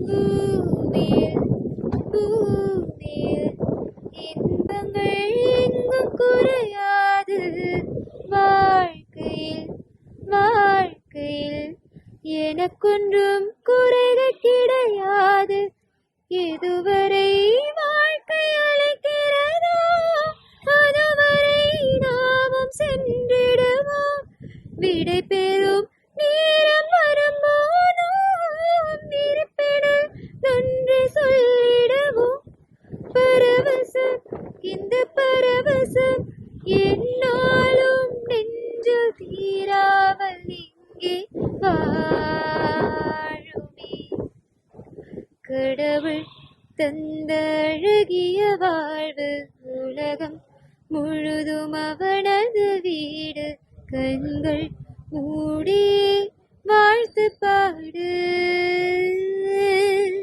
பூமியில் பூமியில் இன்பங்கள் எங்கும் குறையாது. வாழ்க்கையில் வாழ்க்கையில் எனக்கொன்றும் குறைகள் கிடையாது. எதுவரை வாழ்க்கை அழைக்கிறதோ அதுவரை நாமும் சென்றிடுவோம். விடை பெறும் நேரம் வரும்போதும் இருப்பிடம் நன்றி சொல்லிடுவோம். பரவசம் இந்த பரவசம் என்னாலும் நெஞ்சில் தீராமல் இங்கே வாழுமே. கடவுள் தந்த அழகிய வாழ்வு உலகம் முழுதும் அவனது வீடு. கண்கள் மூடி வாழ்த்து பாடு.